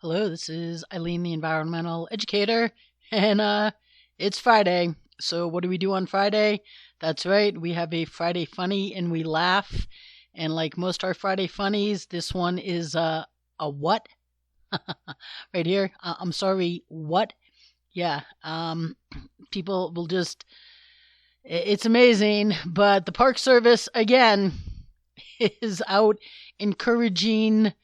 Hello, this is Eileen, the environmental educator, and it's Friday. So, what do we do on Friday? That's right, we have a Friday funny and we laugh. And like most our Friday funnies, this one is a what? Right here. I'm sorry, what? Yeah, people will just, it's amazing. But the Park Service, again, is out encouraging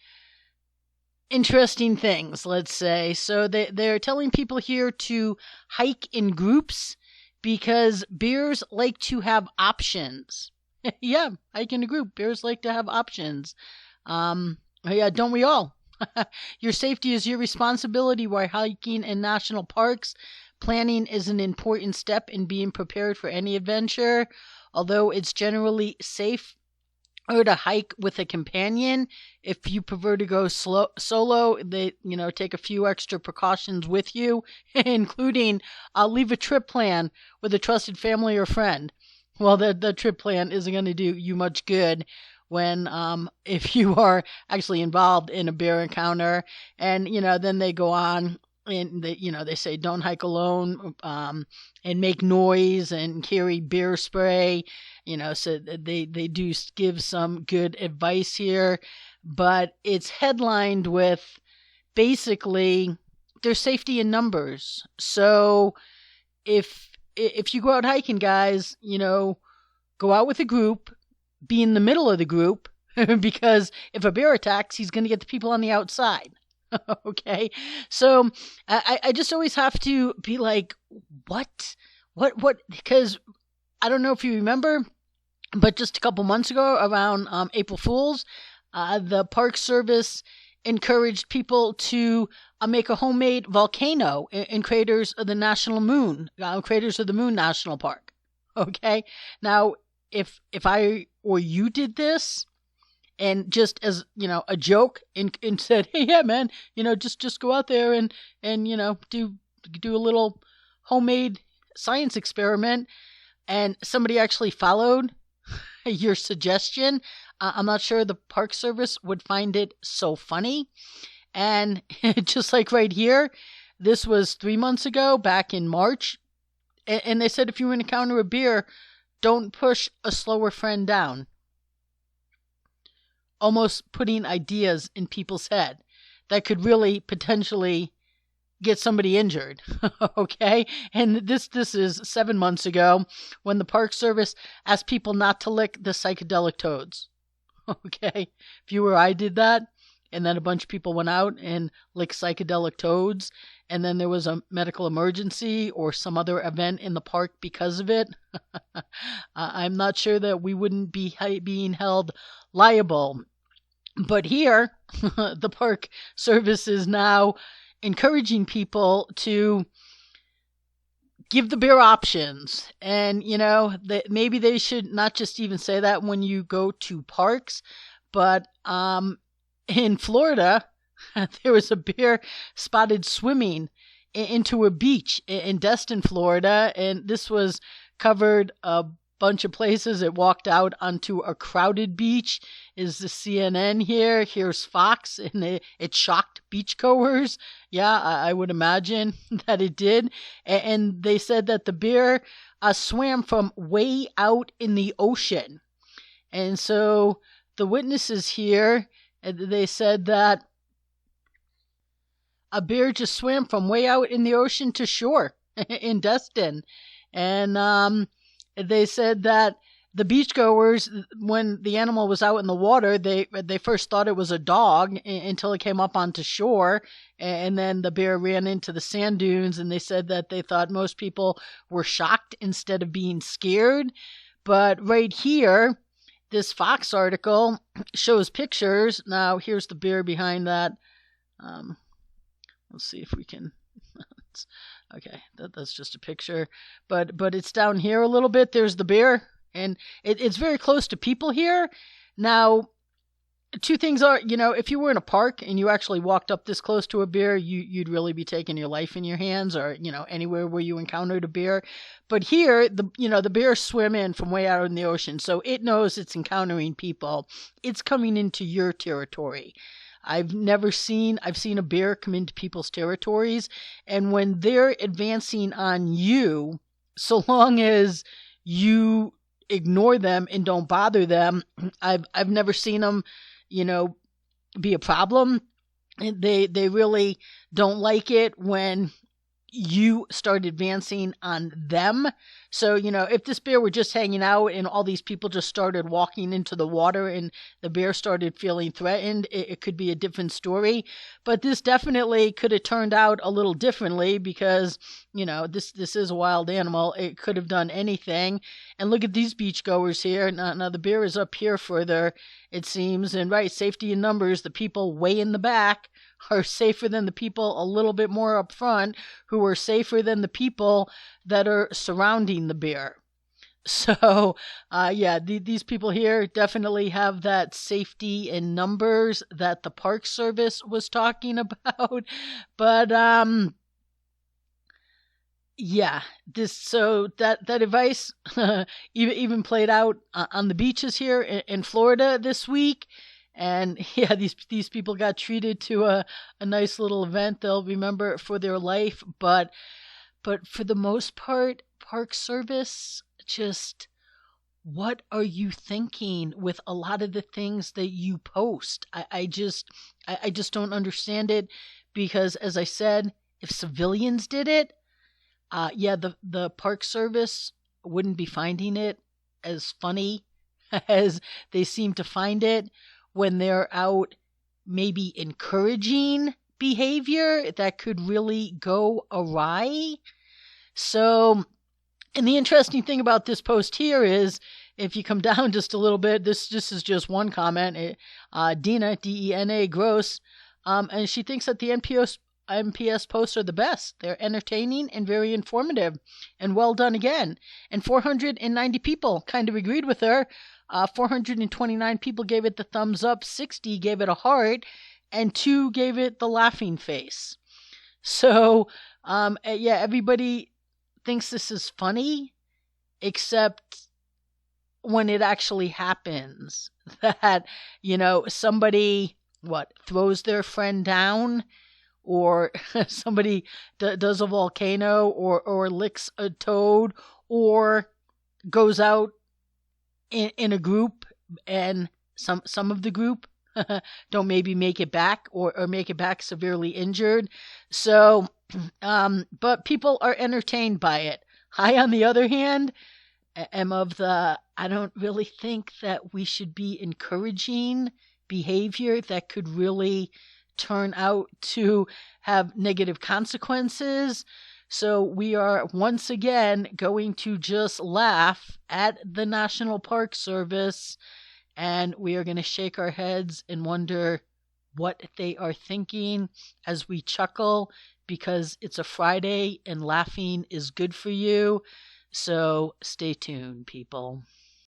interesting things, let's say. So they're telling people here to hike in groups because bears like to have options. Yeah, hike in a group. Bears like to have options. Yeah, don't we all? Your safety is your responsibility while hiking in national parks. Planning is an important step in being prepared for any adventure. Although it's generally safe or to hike with a companion. If you prefer to go solo, they take a few extra precautions with you, including leave a trip plan with a trusted family or friend. Well, the trip plan isn't going to do you much good when if you are actually involved in a bear encounter, and then they go on and they say don't hike alone, and make noise and carry bear spray, so they do give some good advice here, but it's headlined with basically there's safety in numbers. So if you go out hiking, guys, go out with a group, be in the middle of the group, because if a bear attacks, he's going to get the people on the outside. Okay, so I just always have to be like, what? Because I don't know if you remember, but just a couple months ago, around April Fool's, the Park Service encouraged people to make a homemade volcano in Craters of the Moon National Park. Okay, now if I or you did this, and just as a joke, and said, hey, yeah, man, just go out there and do a little homemade science experiment, and somebody actually followed your suggestion, I'm not sure the Park Service would find it so funny. And just like right here, this was 3 months ago, back in March, and they said if you encounter a bear, don't push a slower friend down. Almost putting ideas in people's head that could really potentially get somebody injured. Okay, and this is 7 months ago, when the Park Service asked people not to lick the psychedelic toads. Okay, if you or I did that, and then a bunch of people went out and licked psychedelic toads, and then there was a medical emergency or some other event in the park because of it, I'm not sure that we wouldn't be being held liable. But here, the Park Service is now encouraging people to give the bear options. And, maybe they should not just even say that when you go to parks, but in Florida, there was a bear spotted swimming into a beach in Destin, Florida, and this was covered a bunch of places. It walked out onto a crowded beach. Is the CNN here? Here's Fox, and it shocked beachgoers. Yeah, I would imagine that it did. And they said that the bear swam from way out in the ocean. And so the witnesses here, they said that a bear just swam from way out in the ocean to shore in Destin. And they said that the beachgoers, when the animal was out in the water, they first thought it was a dog until it came up onto shore, and then the bear ran into the sand dunes, and they said that they thought most people were shocked instead of being scared. But right here, this Fox article shows pictures. Now, here's the bear behind that. Let's see if we can... Okay, that's just a picture. But it's down here a little bit. There's the bear. And it's very close to people here. Now, two things are, if you were in a park and you actually walked up this close to a bear, you'd really be taking your life in your hands, or, anywhere where you encountered a bear. But here, the bears swim in from way out in the ocean. So it knows it's encountering people. It's coming into your territory. I've seen a bear come into people's territories, and when they're advancing on you, so long as you ignore them and don't bother them, I've never seen them, you know, be a problem. They really don't like it when you start advancing on them. So, if this bear were just hanging out and all these people just started walking into the water and the bear started feeling threatened, it could be a different story. But this definitely could have turned out a little differently because, this is a wild animal. It could have done anything. And look at these beachgoers here. Now the bear is up here further, it seems. And right, safety in numbers, the people way in the back are safer than the people a little bit more up front, who are safer than the people that are surrounding the bear. So, these people here definitely have that safety in numbers that the Park Service was talking about. But, that advice even played out on the beaches here in Florida this week. And yeah, these people got treated to a nice little event they'll remember for their life. But for the most part, Park Service, just what are you thinking with a lot of the things that you post? I just don't understand it, because as I said, if civilians did it, the Park Service wouldn't be finding it as funny as they seem to find it when they're out maybe encouraging behavior that could really go awry. So, and the interesting thing about this post here is, if you come down just a little bit, this is just one comment. Dina, Dena, Gross, and she thinks that the NPS posts are the best. They're entertaining and very informative, and well done again. And 490 people kind of agreed with her. 429 people gave it the thumbs up, 60 gave it a heart, and 2 gave it the laughing face. So, everybody thinks this is funny, except when it actually happens. That, somebody, throws their friend down, or somebody does a volcano, or licks a toad, or goes out in a group, and some of the group don't maybe make it back, or make it back severely injured. So, but people are entertained by it. I, on the other hand, am of the, I don't really think that we should be encouraging behavior that could really turn out to have negative consequences. So we are once again going to just laugh at the National Park Service, and we are going to shake our heads and wonder what they are thinking as we chuckle, because it's a Friday and laughing is good for you. So stay tuned, people.